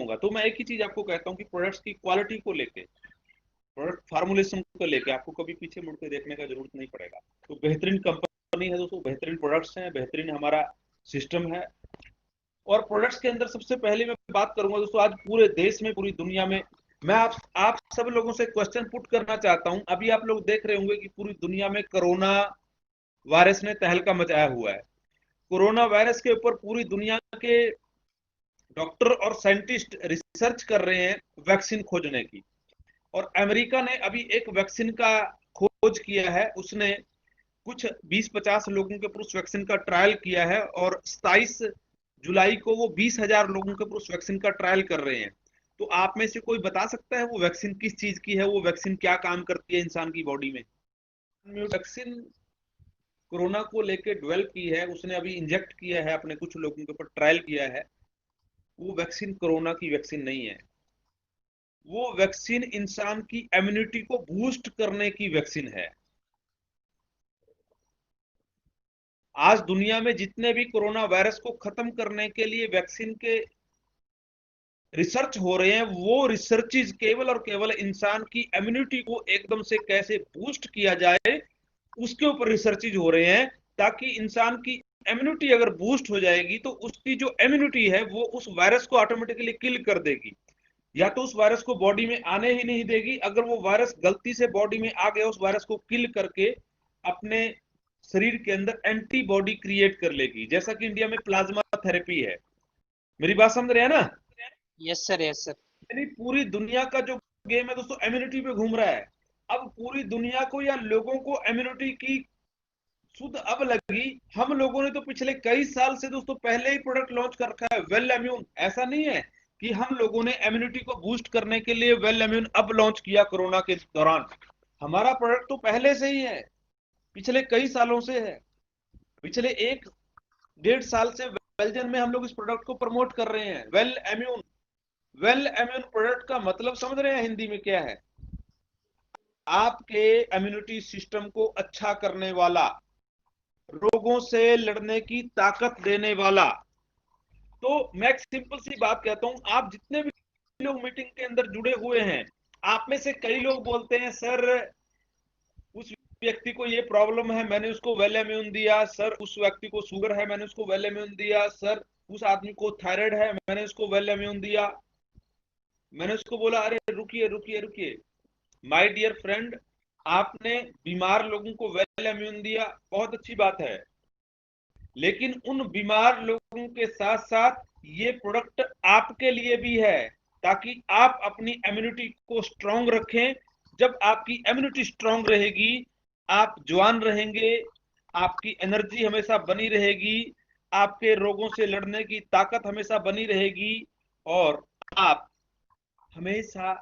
कहूंगा। तो मैं एक ही चीज आपको कहता हूँ कि प्रोडक्ट्स की क्वालिटी को लेके, प्रोडक्ट फार्मुलेशन को लेके आपको कभी पीछे मुड़ के देखने का जरूरत नहीं पड़ेगा। तो बेहतरीन कंपनी है दोस्तों, बेहतरीन प्रोडक्ट्स हैं, बेहतरीन हमारा सिस्टम है। और प्रोडक्ट्स के अंदर सबसे पहले मैं बात करूंगा दोस्तों, आज पूरे देश में, पूरी दुनिया में, मैं आप सब लोगों से क्वेश्चन पुट करना चाहता हूं। अभी आप लोग देख रहे होंगे कि पूरी दुनिया में कोरोना वायरस ने तहलका मचाया हुआ है। कोरोना वायरस के ऊपर पूरी दुनिया के डॉक्टर और साइंटिस्ट रिसर्च कर रहे हैं वैक्सीन खोजने की। और अमेरिका ने अभी एक वैक्सीन का खोज किया है। उसने कुछ 20-50 लोगों के ऊपर उस वैक्सीन का ट्रायल किया है, और 27 जुलाई को वो 20,000 लोगों के ऊपर उस वैक्सीन का ट्रायल कर रहे हैं। तो आप में से कोई बता सकता है वो वैक्सीन किस चीज की है, वो वैक्सीन क्या काम करती है इंसान की बॉडी में? वैक्सीन कोरोना को लेके डेवलप की है, उसने अभी इंजेक्ट किया है, अपने कुछ लोगों के ऊपर ट्रायल किया है। वो वैक्सीन कोरोना की वैक्सीन नहीं है। वो वैक्सीन इंसान की इम्यूनिटी को बूस्ट करने की वैक्सीन है। आज दुनिया में जितने भी कोरोना वायरस को खत्म करने के लिए वैक्सीन के रिसर्च हो रहे हैं, वो रिसर्चेज केवल और केवल इंसान की इम्यूनिटी को एकदम से कैसे बूस्ट किया जाए, उसके ऊपर रिसर्चेज हो रहे हैं। ताकि इंसान की इम्यूनिटी अगर बूस्ट हो जाएगी तो उसकी जो इम्यूनिटी है वो उस वायरस को ऑटोमेटिकली किल कर देगी, या तो उस वायरस को बॉडी में आने ही नहीं देगी। अगर वो वायरस गलती से बॉडी में आ गया, उस वायरस को किल करके अपने शरीर के अंदर एंटीबॉडी क्रिएट कर लेगी, जैसा कि इंडिया में प्लाज्मा थेरेपी है। मेरी बात समझ रहे हैं ना? Yes sir, yes sir. यानी पूरी दुनिया का जो गेम है दोस्तों, इम्यूनिटी पे घूम रहा है। अब पूरी दुनिया को या लोगों को इम्यूनिटी की शुद्ध अब लगी। हम लोगों ने तो पिछले कई साल से दोस्तों पहले ही प्रोडक्ट लॉन्च कर रखा है, वेल इम्यून। ऐसा नहीं है कि हम लोगों ने इम्यूनिटी को बूस्ट करने के लिए वेल इम्यून अब लॉन्च किया कोरोना के दौरान। हमारा प्रोडक्ट तो पहले से ही है, पिछले कई सालों से है। पिछले 1-1.5 साल से बेल्जियम में हम लोग इस प्रोडक्ट को प्रमोट कर रहे हैं, well immune. Well immune product का मतलब समझ रहे हैं हिंदी में क्या है? आपके इम्यूनिटी सिस्टम को अच्छा करने वाला, रोगों से लड़ने की ताकत देने वाला। तो मैं एक सिंपल सी बात कहता हूं, आप जितने भी लोग मीटिंग के अंदर जुड़े हुए हैं, आप में से कई लोग बोलते हैं सर उस व्यक्ति को ये प्रॉब्लम है, मैंने उसको वेल इम्यून दिया। सर उस व्यक्ति को शुगर है, मैंने उसको वेल इम्यून दिया। सर उस आदमी को थायराइड है, मैंने उसको वेल इम्यून दिया। मैंने उसको बोला अरे रुकिए रुकिए रुकिए, माय डियर फ्रेंड, आपने बीमार लोगों को वेल इम्यून दिया, बहुत अच्छी बात है। लेकिन उन बीमार लोगों के साथ साथ ये प्रोडक्ट आपके लिए भी है, ताकि आप अपनी इम्यूनिटी को स्ट्रांग रखें। जब आपकी इम्यूनिटी स्ट्रांग रहेगी, आप जवान रहेंगे, आपकी एनर्जी हमेशा बनी रहेगी, आपके रोगों से लड़ने की ताकत हमेशा बनी रहेगी, और आप हमेशा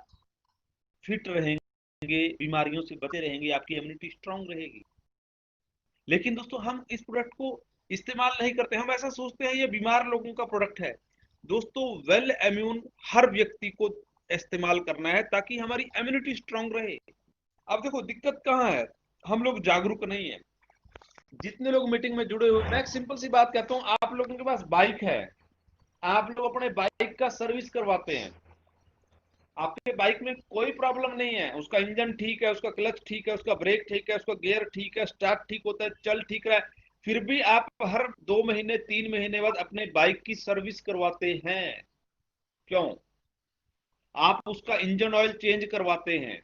फिट रहेंगे, बीमारियों से बचे रहेंगे, आपकी इम्यूनिटी स्ट्रांग रहेगी। लेकिन दोस्तों हम इस प्रोडक्ट को इस्तेमाल नहीं करते, हम ऐसा सोचते हैं ये बीमार लोगों का प्रोडक्ट है। दोस्तों वेल इम्यून हर व्यक्ति को इस्तेमाल करना है ताकि हमारी इम्यूनिटी स्ट्रांग रहे। अब देखो दिक्कत कहाँ है, हम लोग जागरूक नहीं है। जितने लोग मीटिंग में जुड़े हुए, मैं एक सिंपल सी बात कहता हूँ, आप लोगों के पास बाइक है, आप लोग अपने बाइक का सर्विस करवाते हैं। आपके बाइक में कोई प्रॉब्लम नहीं है, उसका इंजन ठीक है, उसका क्लच ठीक है, उसका ब्रेक ठीक है, उसका गियर ठीक है, स्टार्ट ठीक होता है, चल ठीक रहा है। फिर भी आप हर 2 महीने 3 महीने बाद अपने बाइक की सर्विस करवाते हैं। क्यों? आप उसका इंजन ऑयल चेंज करवाते हैं,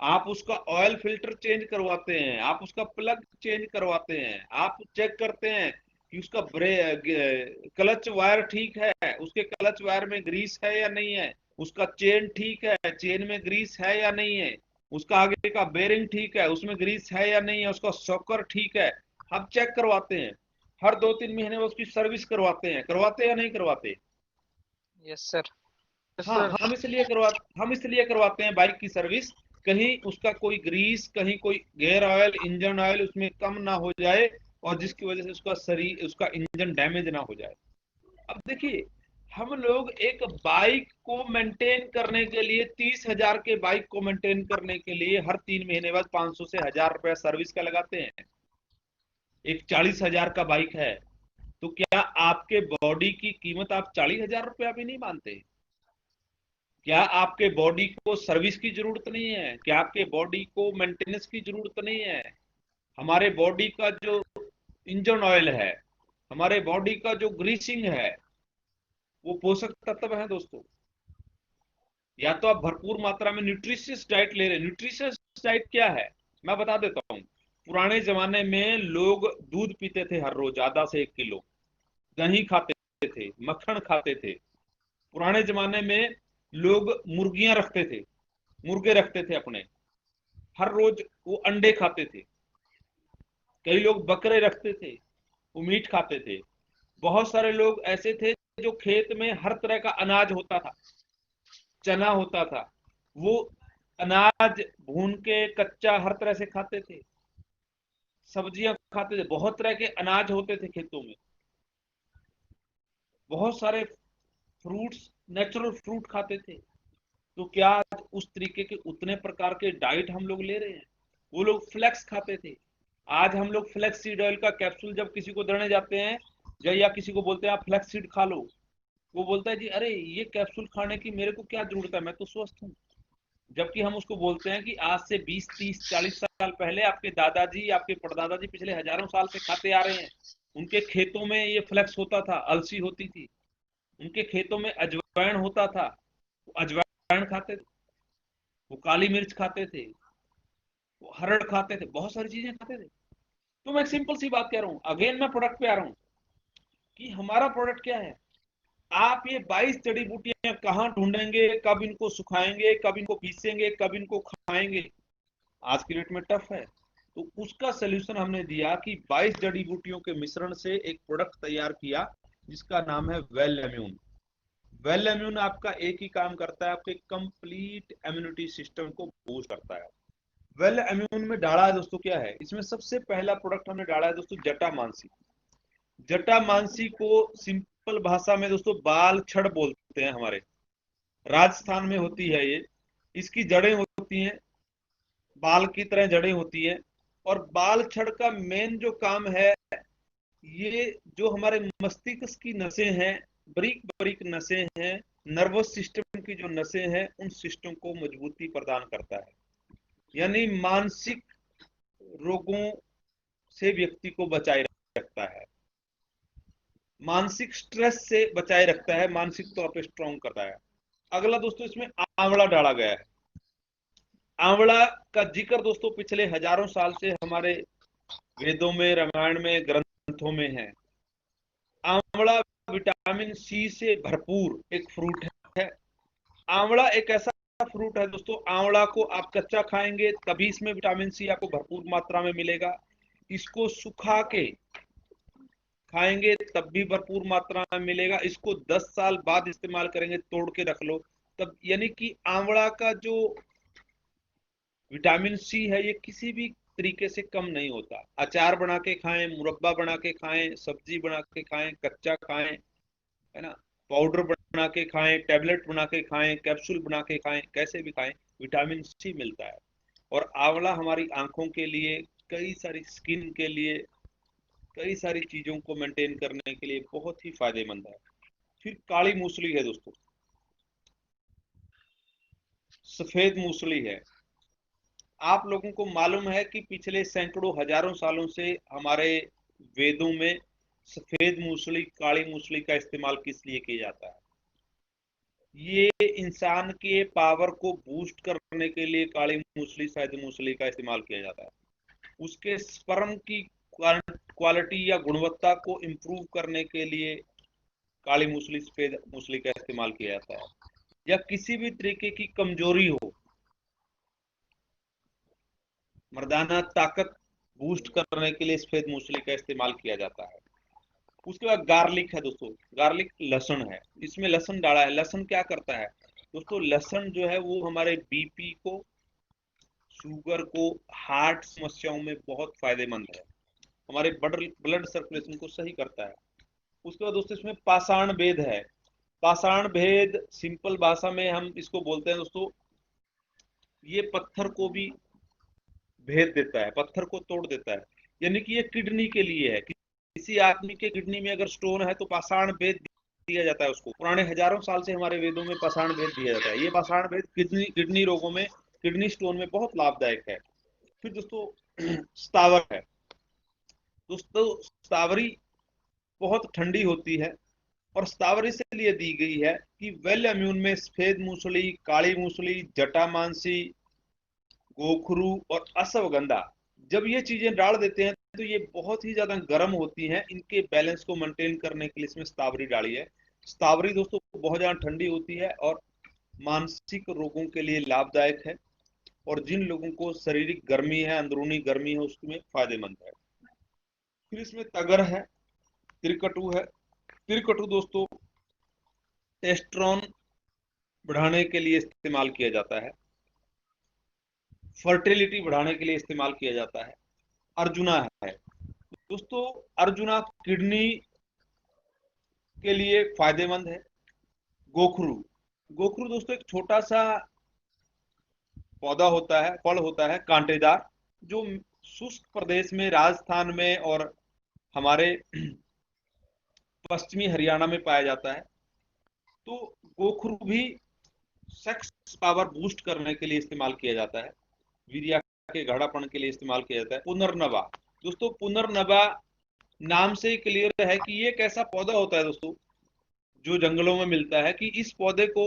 आप उसका ऑयल फिल्टर चेंज करवाते हैं, आप उसका प्लग चेंज करवाते हैं, आप चेक करते हैं कि उसका क्लच वायर ठीक है, उसके क्लच वायर में ग्रीस है या नहीं है, उसका चेन ठीक है, चेन में ग्रीस है या नहीं है, उसका आगे का बेरिंग ठीक है, उसमें ग्रीस है या नहीं है, उसका शॉकर ठीक है। हम चेक करवाते हैं, हर 2-3 महीने में उसकी सर्विस करवाते हैं। करवाते या नहीं करवाते? यस सर, यस हाँ, सर। हम इसलिए करवाते हैं बाइक की सर्विस, कहीं उसका कोई ग्रीस, कहीं कोई गियर ऑयल, इंजन ऑयल उसमें कम ना हो जाए, और जिसकी वजह से उसका शरीर, उसका इंजन डैमेज ना हो जाए। अब देखिए, हम लोग एक बाइक को मेंटेन करने के लिए, 30,000 के बाइक को मेंटेन करने के लिए हर 3 महीने बाद 500 से 1,000 रुपया सर्विस का लगाते हैं। एक 40,000 का बाइक है, तो क्या आपके बॉडी की कीमत आप 40,000 रुपया भी नहीं मानते? क्या आपके बॉडी को सर्विस की जरूरत नहीं है? क्या आपके बॉडी को मेंटेनेंस की जरूरत नहीं है? हमारे बॉडी का जो इंजन ऑयल है, हमारे बॉडी का जो ग्रीसिंग है, वो पोषक तत्व है दोस्तों। या तो आप भरपूर मात्रा में न्यूट्रिशियस डाइट ले रहे हैं। न्यूट्रिशियस डाइट क्या है, मैं बता देता हूँ। पुराने जमाने में लोग दूध पीते थे हर रोज आधा से 1 किलो, दही खाते थे, मक्खन खाते थे। पुराने जमाने में लोग मुर्गियां रखते थे, मुर्गे रखते थे अपने, हर रोज वो अंडे खाते थे। कई लोग बकरे रखते थे, वो मीट खाते थे। बहुत सारे लोग ऐसे थे जो खेत में हर तरह का अनाज होता था, चना होता था, वो अनाज भून के कच्चा हर तरह से खाते थे, सब्जियां खाते थे, बहुत तरह के अनाज होते थे खेतों में। बहुत सारे फ्रूट्स, नेचुरल फ्रूट खाते थे। तो क्या आज उस तरीके के उतने प्रकार के डाइट हम लोग ले रहे हैं? वो लोग फ्लेक्स खाते थे। आज हम लोग फ्लेक्स सीड ऑयल का कैप्सूल जब किसी को देने जाते हैं, या किसी को बोलते हैं आप फ्लेक्स सीड खा लो, वो बोलता है जी अरे ये कैप्सूल खाने की मेरे को क्या जरूरत है, मैं तो स्वस्थ हूँ। जबकि हम उसको बोलते हैं कि आज से 20 30 40 साल पहले आपके दादाजी, आपके परदादाजी पिछले हजारों साल से खाते आ रहे हैं। उनके खेतों में ये फ्लेक्स होता था, अलसी होती थी, उनके खेतों में अजवाइन होता था, वो अजवाइन खाते थे, वो काली मिर्च खाते थे, वो हरड़ खाते थे, बहुत सारी चीजें खाते थे। तो मैं एक सिंपल सी बात कह रहा हूं, अगेन मैं प्रोडक्ट पे आ रहा हूं कि हमारा प्रोडक्ट क्या है। आप ये 22 जड़ी बूटियां कहाँ ढूंढेंगे, कब इनको सुखाएंगे, कब इनको पीसेंगे, कब इनको खाएंगे? आज की डेट में टफ है। तो उसका सोल्यूशन हमने दिया कि 22 जड़ी बूटियों के मिश्रण से एक प्रोडक्ट तैयार किया जिसका नाम है वेल इम्यून। वेल इम्यून आपका एक ही काम करता है, आपके कंप्लीट इम्यूनिटी सिस्टम को बूस्ट करता है। वेल इम्यून में डाला है दोस्तों क्या है, इसमें सबसे पहला प्रोडक्ट हमने डाला है दोस्तों जटा मानसी। जटा मानसी को सिंपल भाषा में दोस्तों बाल छड़ बोलते हैं, हमारे राजस्थान में होती है ये। इसकी जड़ें होती हैं, बाल की तरह जड़ें होती हैं। और बाल छड़ का मेन जो काम है, ये जो हमारे मस्तिष्क की नसें हैं, बारीक बारीक नसें हैं, नर्वस सिस्टम की जो नसें हैं, उन सिस्टम को मजबूती प्रदान करता है। यानी मानसिक रोगों से व्यक्ति को बचाए रखता है, मानसिक स्ट्रेस से बचाए रखता है, मानसिक तौर पे स्ट्रांग करता है। अगला दोस्तों इसमें आंवला डाला गया है। आंवला का जिक्र दोस्तों पिछले हजारों साल से हमारे वेदों में, रामायण में, ग्रंथों में है। आंवला विटामिन सी से भरपूर एक फ्रूट है। आंवला एक ऐसा फ्रूट है दोस्तों, आंवला को आप कच्चा खाएंगे तभी इसमें विटामिन सी आपको भरपूर मात्रा में मिलेगा। इसको सुखा के खाएंगे तब भी भरपूर मात्रा में मिलेगा। इसको 10 साल बाद इस्तेमाल करेंगे, तोड़ के रख लो तब। यानी कि आंवला का जो विटामिन सी है ये किसी भी तरीके से कम नहीं होता। अचार बना के खाएं, मुरब्बा बना के खाएं, सब्जी बना के खाएं, कच्चा खाएं, है ना, पाउडर बना के खाएं, टैबलेट बना के खाएं, कैप्सूल बना के खाएं, कैसे भी खाएं, विटामिन सी मिलता है। और आंवला हमारी आंखों के लिए, कई सारी स्किन के लिए, कई सारी चीजों को मेंटेन करने के लिए बहुत ही फायदेमंद है। फिर काली मूसली है दोस्तों, सफेद मूसली है। आप लोगों को मालूम है कि पिछले सैकड़ों हजारों सालों से हमारे वेदों में सफेद मूसली, काली मूसली का इस्तेमाल किस लिए किया जाता है? ये इंसान के पावर को बूस्ट करने के लिए काली मूसली, सफेद मूसली का इस्तेमाल किया जाता है। उसके स्पर्म की क्वालिटी या गुणवत्ता को इंप्रूव करने के लिए काली मूसली, सफेद मूसली का इस्तेमाल किया जाता है। या किसी भी तरीके की कमजोरी हो, मर्दाना ताकत बूस्ट करने के लिए सफेद मूसली का इस्तेमाल किया जाता है। उसके बाद गार्लिक है दोस्तों, गार्लिक लहसुन है, इसमें लहसुन डाला है। लहसुन क्या करता है दोस्तों? लहसुन जो है वो हमारे बीपी को, शुगर को, हार्ट समस्याओं में बहुत फायदेमंद है, हमारे ब्लड सर्कुलेशन को सही करता है। उसके बाद दोस्तों इसमें पाषाण भेद है। पाषाण भेद सिंपल भाषा में हम इसको बोलते हैं दोस्तों, ये पत्थर को भी भेद देता है, पत्थर को तोड़ देता है। यानी कि ये किडनी के लिए है, किसी आदमी के किडनी में अगर स्टोन है तो पाषाण भेद दिया जाता है उसको। पुराने हजारों साल से हमारे वेदों में पाषाण भेद दिया जाता है। ये पाषाण भेद किडनी किडनी रोगों में, किडनी स्टोन में बहुत लाभदायक है। फिर दोस्तों स्थावर है। दोस्तों स्थावरी बहुत ठंडी होती है और स्थावर इसलिए दी गई है कि वेल इम्यून में सफेद मूसली, काली मूसली, जटामांसी, गोखरू और अश्वगंधा, जब ये चीजें डाल देते हैं तो ये बहुत ही ज्यादा गर्म होती हैं। इनके बैलेंस को मेंटेन करने के लिए इसमें स्ट्रॉबेरी डाली है। स्ट्रॉबेरी दोस्तों बहुत ज्यादा ठंडी होती है और मानसिक रोगों के लिए लाभदायक है, और जिन लोगों को शारीरिक गर्मी है, अंदरूनी गर्मी है, उसमें फायदेमंद है। फिर इसमें तगर है, त्रिकटु है। त्रिकटु दोस्तों टेस्टोस्टेरोन बढ़ाने के लिए इस्तेमाल किया जाता है, फर्टिलिटी बढ़ाने के लिए इस्तेमाल किया जाता है। अर्जुना है दोस्तों, अर्जुना किडनी के लिए फायदेमंद है। गोखरू, गोखरू दोस्तों एक छोटा सा पौधा होता है, फल होता है कांटेदार, जो शुष्क प्रदेश में, राजस्थान में और हमारे पश्चिमी हरियाणा में पाया जाता है। तो गोखरू भी सेक्स पावर बूस्ट करने के लिए इस्तेमाल किया जाता है, वीर्य के गाढ़ापन के लिए इस्तेमाल किया जाता है। पुनर्नवा दोस्तों, पुनर्नवा नाम से ही क्लियर है कि ये एक ऐसा पौधा होता है दोस्तों जो जंगलों में मिलता है, कि इस पौधे को,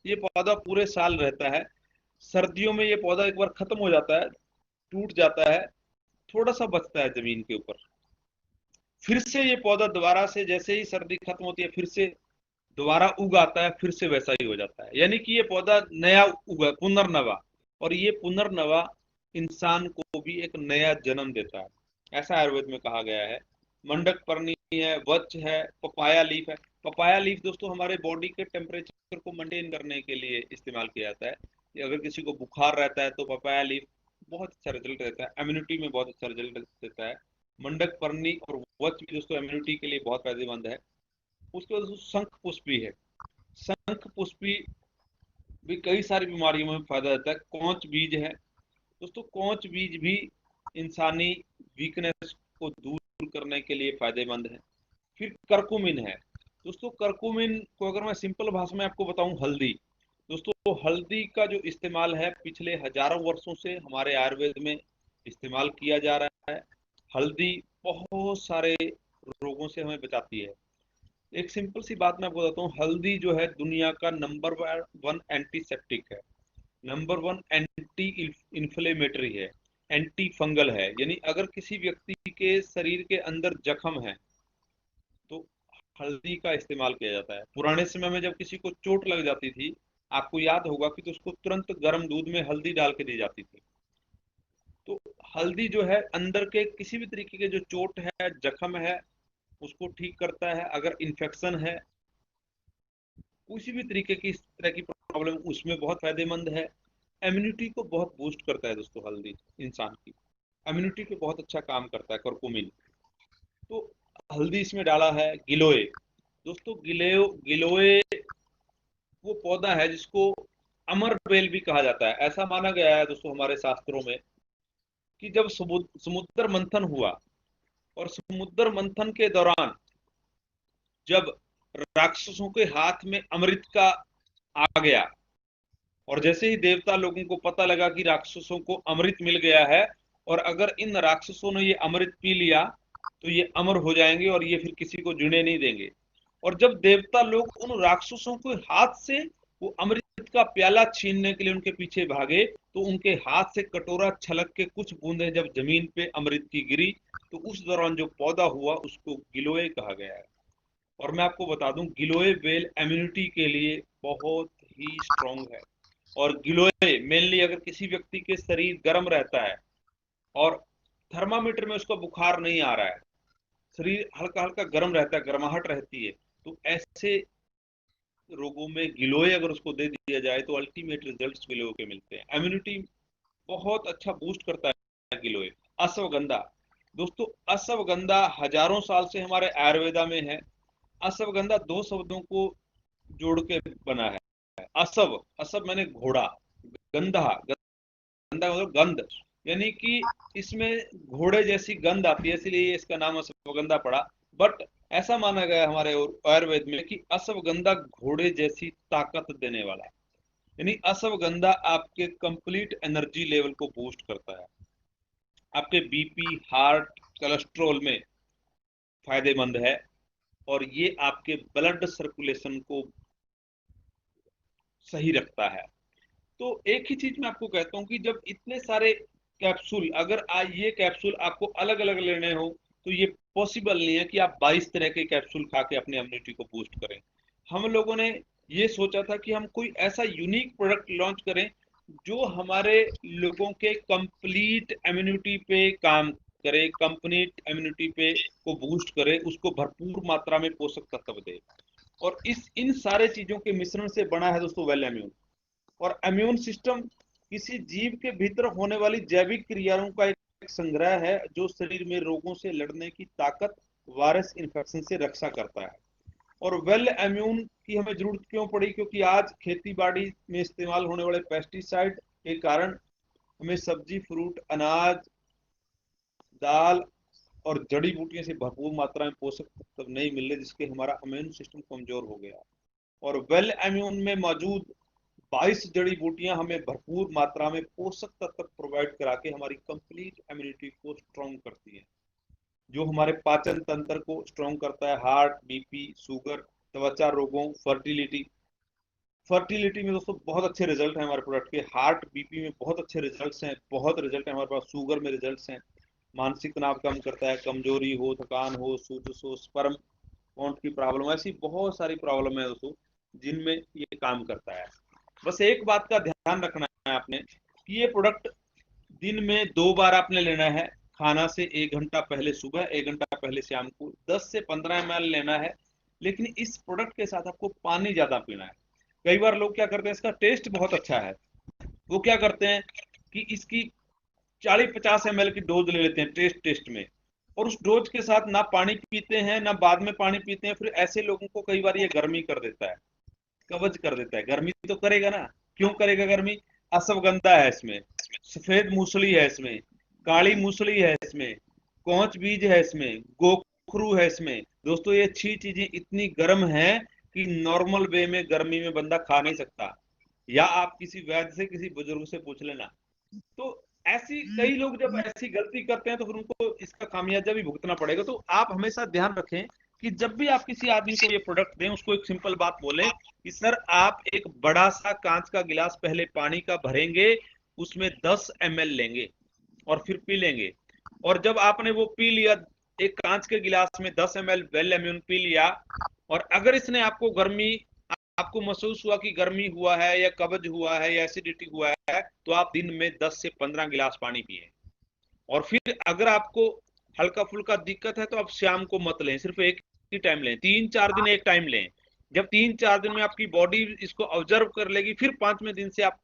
ये पौधा पूरे साल रहता है। सर्दियों में ये पौधा एक बार खत्म हो जाता है, टूट जाता है, थोड़ा सा बचता है जमीन के ऊपर, फिर से ये पौधा दोबारा से, जैसे ही सर्दी खत्म होती है, फिर से दोबारा उग आता है, फिर से वैसा ही हो जाता है। यानी कि ये पौधा नया उगा, पुनर्नवा। और ये पुनर्नवा इंसान को भी एक नया जन्म देता है, ऐसा आयुर्वेद में कहा गया है। मंडक पर्णी है, वच है, पपाया लीफ है। पपाया लीफ दोस्तों हमारे बॉडी के टेम्परेचर को मेंटेन करने के लिए इस्तेमाल किया जाता है। अगर किसी को बुखार रहता है तो पपाया लीफ बहुत अच्छा रिजल्ट देता है, इम्यूनिटी में बहुत अच्छा रिजल्ट देता है। मंडक पर्णी और वच भी दोस्तों इम्यूनिटी के लिए बहुत फायदेमंद है। उसके बाद शंख पुष्पी है। शंख पुष्पी भी कई सारी बीमारियों में फायदा देता है। कौच बीज है दोस्तों, कौच बीज भी इंसानी वीकनेस को दूर करने के लिए फायदेमंद है। फिर करकुमिन है दोस्तों, करकुमिन को अगर मैं सिंपल भाषा में आपको बताऊं, हल्दी। दोस्तों हल्दी का जो इस्तेमाल है पिछले हजारों वर्षों से हमारे आयुर्वेद में इस्तेमाल किया जा रहा है। हल्दी बहुत सारे रोगों से हमें बचाती है। एक सिंपल सी बात मैं आपको बताता हूँ, हल्दी जो है दुनिया का नंबर वन एंटीसेप्टिक है, नंबर वन एंटी इन्फ्लेमेटरी है, एंटी फंगल है। यानी अगर किसी व्यक्ति के शरीर के अंदर जख्म है तो हल्दी का इस्तेमाल किया जाता है। पुराने समय में जब किसी को चोट लग जाती थी, आपको याद होगा कि तो उसको तुरंत गर्म दूध में हल्दी डाल के दी जाती थी। तो हल्दी जो है अंदर के किसी भी तरीके के जो चोट है, जख्म है, उसको ठीक करता है। अगर इन्फेक्शन है, किसी भी तरीके की इस तरह की प्रॉब्लम, उसमें बहुत फायदेमंद है। इम्यूनिटी को बहुत बूस्ट करता है दोस्तों हल्दी, इंसान की इम्यूनिटी पे बहुत अच्छा काम करता है करकुमिन। तो हल्दी इसमें डाला है। गिलोय दोस्तों, गिलोय वो पौधा है जिसको अमर बेल भी कहा जाता है। ऐसा माना गया है दोस्तों हमारे शास्त्रों में कि जब समुद्र मंथन हुआ, और समुद्र मंथन के दौरान जब राक्षसों के हाथ में अमृत का आ गया, और जैसे ही देवता लोगों को पता लगा कि राक्षसों को अमृत मिल गया है, और अगर इन राक्षसों ने ये अमृत पी लिया तो ये अमर हो जाएंगे और ये फिर किसी को जीने नहीं देंगे। और जब देवता लोग उन राक्षसों के हाथ से वो अमृत का प्याला छीनने के लिए उनके पीछे भागे, तो उनके हाथ से कटोरा छलक के कुछ बूंदें जब जमीन पे अमृत की गिरी, तो उस दौरान जो पौधा हुआ उसको गिलोय कहा गया है। और मैं आपको बता दूं, गिलोय बेल इम्यूनिटी के लिए बहुत ही स्ट्रांग है। और गिलोय मेनली अगर किसी व्यक्ति के शरीर गर्म रहता है और थर्मामीटर में उसका बुखार नहीं आ रहा है, शरीर हल्का हल्का गर्म रहता है, गर्माहट रहती है, तो ऐसे रोगों में गिलोय अगर उसको दे दिया जाए तो अल्टीमेट रिजल्ट्स गिलोय के मिलते हैं। इम्यूनिटी बहुत अच्छा बूस्ट करता है गिलोय। अश्वगंधा दोस्तों, अश्वगंधा हजारों साल से हमारे आयुर्वेदा में है। अश्वगंधा दो शब्दों को जोड़ के बना है। असव, असव मैंने घोड़ा, गंधा, गंधा मतलब गंध, यानी कि इसमें घोड़े जैसी गंध आती है, इसलिए इसका नाम अश्वगंधा पड़ा। बट ऐसा माना गया है हमारे आयुर्वेद में कि अश्वगंधा घोड़े जैसी ताकत देने वाला है। यानी अश्वगंधा आपके कंप्लीट एनर्जी लेवल को बूस्ट करता है, आपके बीपी, हार्ट, कोलेस्ट्रॉल में फायदेमंद है, और ये आपके ब्लड सर्कुलेशन को सही रखता है। तो एक ही चीज मैं आपको कहता हूँ कि जब इतने सारे कैप्सूल, अगर ये कैप्सूल आपको अलग अलग लेने हो तो ये पॉसिबल नहीं है कि आप 22 तरह के कैप्सूल खा के अपनी इम्यूनिटी को बूस्ट करें। हम लोगों ने ये सोचा था कि हम कोई ऐसा यूनिक प्रोडक्ट लॉन्च करें जो हमारे लोगों के कंप्लीट इम्यूनिटी पे काम करे, कंप्लीट इम्यूनिटी पे को बूस्ट करे, उसको भरपूर मात्रा में पोषक तत्व दे। और इस इन सारे चीजों के मिश्रण से बना है दोस्तों वेल इम्यून। और इम्यून सिस्टम किसी जीव के भीतर होने वाली जैविक क्रियाओं का एक संग्रह है जो शरीर में रोगों से लड़ने की ताकत, वायरस इन्फेक्शन से रक्षा करता है। और वेल इम्यून की हमें जरूरत क्यों पड़ी? क्योंकि आज खेती बाड़ी में इस्तेमाल होने वाले पेस्टिसाइड के कारण हमें सब्जी, फ्रूट, अनाज, दाल और जड़ी बूटियों से भरपूर मात्रा में पोषक तत्व नहीं मिल रहे, जिसके हमारा इम्यून सिस्टम कमजोर हो गया। और वेल इम्यून में मौजूद 22 जड़ी बूटियां हमें भरपूर मात्रा में पोषक तत्व प्रोवाइड करा के हमारी कंप्लीट इम्यूनिटी को स्ट्रॉन्ग करती है, जो हमारे पाचन तंत्र को स्ट्रॉन्ग करता है, हार्ट, बीपी, शुगर, त्वचा रोगों, फर्टिलिटी। फर्टिलिटी में दोस्तों बहुत अच्छे रिजल्ट हैं हमारे प्रोडक्ट के, हार्ट बीपी में बहुत अच्छे रिजल्ट्स हैं, बहुत रिजल्ट है हमारे पास, शुगर में रिजल्ट्स हैं, मानसिक तनाव कम करता है, कमजोरी हो, थकान हो, सूजश हो, स्पर्म काउंट की प्रॉब्लम, ऐसी बहुत सारी प्रॉब्लम है दोस्तों जिनमें ये काम करता है। बस एक बात का ध्यान रखना है आपने कि ये प्रोडक्ट दिन में 2 बार आपने लेना है। खाना से 1 घंटा पहले सुबह, 1 घंटा पहले शाम को 10 से 15 ml लेना है। लेकिन इस प्रोडक्ट के साथ आपको पानी ज्यादा पीना है। कई बार लोग क्या करते हैं, इसका टेस्ट बहुत अच्छा है, वो क्या करते हैं कि इसकी 40-50 ml की डोज ले लेते हैं टेस्ट टेस्ट में, और उस डोज के साथ ना पानी पीते हैं ना बाद में पानी पीते हैं। फिर ऐसे लोगों को कई बार ये गर्मी कर देता है, कवच कर देता है। गर्मी तो करेगा ना, क्यों करेगा गर्मी? अश्वगंधा है इसमें, सफेद मूसली है इसमें, काली मूसली है इसमें, कोंच बीज है इसमें, गोखरू है इसमें। दोस्तों ये 6 चीजें इतनी गर्म हैं कि नॉर्मल वे में गर्मी में बंदा खा नहीं सकता, या आप किसी वैद्य से, किसी बुजुर्ग से पूछ लेना। तो ऐसी कई लोग जब ऐसी गलती करते हैं तो फिर उनको इसका खामियाजा भी भुगतना पड़ेगा। तो आप हमेशा ध्यान रखें कि जब भी आप किसी आदमी को ये प्रोडक्ट दें, उसको एक सिंपल बात बोलें कि सर आप एक बड़ा सा कांच का गिलास पहले पानी का भरेंगे, उसमें 10 ml लेंगे और फिर पी लेंगे। और जब आपने वो पी लिया, एक कांच के गिलास में 10 ml वेल इम्यून पी लिया, और अगर इसने आपको गर्मी, आपको महसूस हुआ कि गर्मी हुआ है या कब्ज हुआ है या एसिडिटी हुआ है, तो आप दिन में 10 से 15 गिलास पानी पिए। और फिर अगर आपको हल्का फुल्का दिक्कत है तो आप शाम को मत लें, सिर्फ एक ही टाइम लें, 3-4 दिन एक टाइम लें। जब 3-4 दिन में आपकी बॉडी इसको ऑब्जर्व कर लेगी, फिर 5वें दिन से आप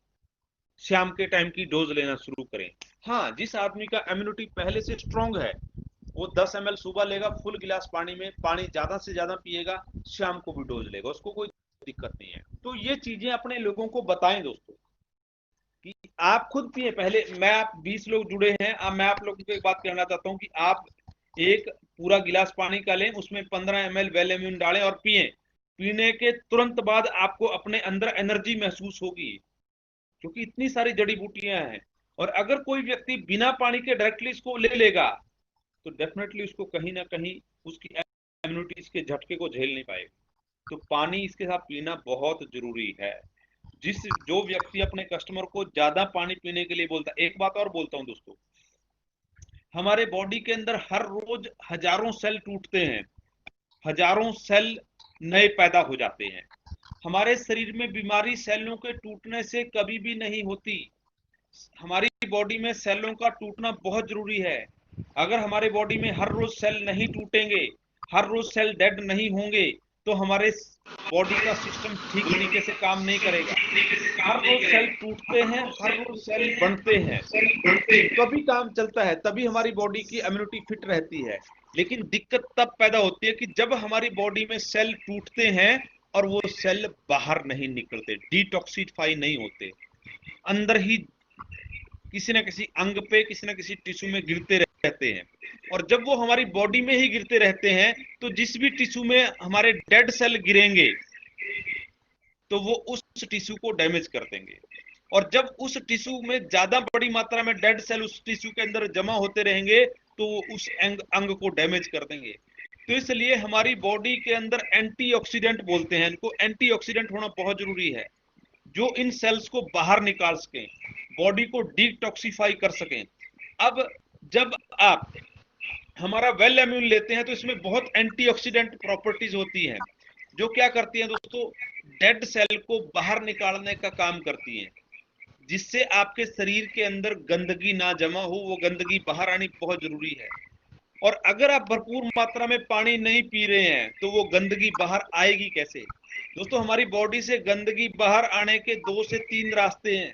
शाम के टाइम की डोज लेना शुरू करें। हाँ, जिस आदमी का इम्यूनिटी पहले से स्ट्रांग है वो 10 ml सुबह लेगा फुल गिलास पानी में, पानी ज्यादा से ज्यादा पिएगा, शाम को भी डोज लेगा, उसको कोई दिक्कत नहीं है। तो ये चीजें अपने लोगों को बताएं दोस्तों कि आप खुद पिए। पहले मैं, आप 20 लोग जुड़े हैं, अब मैं आप लोगों को एक बात कहना चाहता हूं कि आप एक पूरा गिलास पानी का लें, उसमें 15 ml वेल इम्यून डालें और पिए। पीने के तुरंत बाद आपको अपने अंदर एनर्जी महसूस होगी, क्योंकि इतनी सारी जड़ी बूटियां हैं। और अगर कोई व्यक्ति बिना पानी के डायरेक्टली इसको ले लेगा तो डेफिनेटली उसको कहीं ना कहीं उसकी इम्यूनिटी इसके झटके को झेल नहीं पाएगी। तो पानी इसके साथ पीना बहुत जरूरी है। जो व्यक्ति अपने कस्टमर को ज्यादा पानी पीने के लिए बोलता है, एक बात और बोलता हूं दोस्तों, हमारे बॉडी के अंदर हर रोज हजारों सेल टूटते हैं, हजारों सेल नए पैदा हो जाते हैं। हमारे शरीर में बीमारी सेलों के टूटने से कभी भी नहीं होती। हमारी बॉडी में सेलों का टूटना बहुत जरूरी है। अगर हमारे बॉडी में हर रोज सेल नहीं टूटेंगे, हर रोज सेल डेड नहीं होंगे, तो हमारे बॉडी का सिस्टम ठीक तरीके से काम नहीं करेगा। हर रोज सेल टूटते हैं, हर रोज सेल बनते हैं, तभी काम चलता है, तभी हमारी बॉडी की इम्यूनिटी फिट रहती है। लेकिन दिक्कत तब पैदा होती है कि जब हमारी बॉडी में सेल टूटते हैं और वो सेल बाहर नहीं निकलते, डिटॉक्सिफाई नहीं होते, अंदर ही किसी ना किसी अंग पे, किसी ना किसी टिश्यू में गिरते रहते हैं। और जब वो हमारी बॉडी में ही गिरते रहते हैं, तो जिस भी टिश्यू में हमारे डेड सेल गिरेंगे तो वो उस टिश्यू को डैमेज कर देंगे। और जब उस टिश्यू में ज्यादा बड़ी मात्रा में डेड सेल उस टिश्यू के अंदर जमा होते रहेंगे तो वो उस अंग को डैमेज कर देंगे। तो इसलिए हमारी बॉडी के अंदर एंटीऑक्सीडेंट बोलते हैं इनको, एंटीऑक्सीडेंट होना बहुत जरूरी है, जो इन सेल्स को बाहर निकाल सकें, बॉडी को डिटॉक्सिफाई कर सकें। अब जब आप हमारा वेल इम्यून लेते हैं तो इसमें बहुत एंटीऑक्सीडेंट प्रॉपर्टीज होती हैं, जो क्या करती हैं दोस्तों, डेड सेल को बाहर निकालने का काम करती हैं, जिससे आपके शरीर के अंदर गंदगी ना जमा हो, वो गंदगी बाहर आनी बहुत जरूरी है। और अगर आप भरपूर मात्रा में पानी नहीं पी रहे हैं तो वो गंदगी बाहर आएगी कैसे? दोस्तों, हमारी बॉडी से गंदगी बाहर आने के 2 से 3 रास्ते हैं।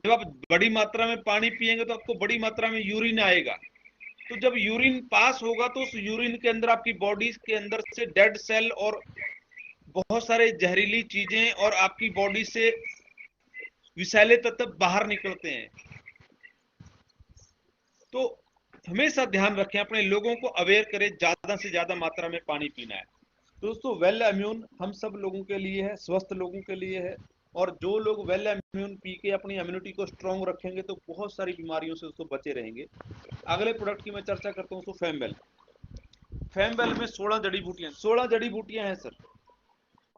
जब आप बड़ी मात्रा में पानी पिएंगे तो आपको बड़ी मात्रा में यूरिन आएगा। तो जब यूरिन पास होगा तो उस यूरिन के अंदर आपकी बॉडी के अंदर से डेड सेल और बहुत सारे जहरीली चीजें और आपकी बॉडी से विषैले तत्व बाहर निकलते हैं। तो हमेशा ध्यान रखें, अपने लोगों को अवेयर करें, ज्यादा से ज्यादा मात्रा में पानी पीना है। दोस्तों, वेल इम्यून हम सब लोगों के लिए है, स्वस्थ लोगों के लिए है। और जो लोग वेल इम्यून पी के अपनी इम्यूनिटी को स्ट्रांग रखेंगे तो बहुत सारी बीमारियों से उसको बचे रहेंगे। अगले प्रोडक्ट की मैं चर्चा करता हूँ, फेमवेल। फेमवेल में 16 जड़ी बूटियां हैं सर।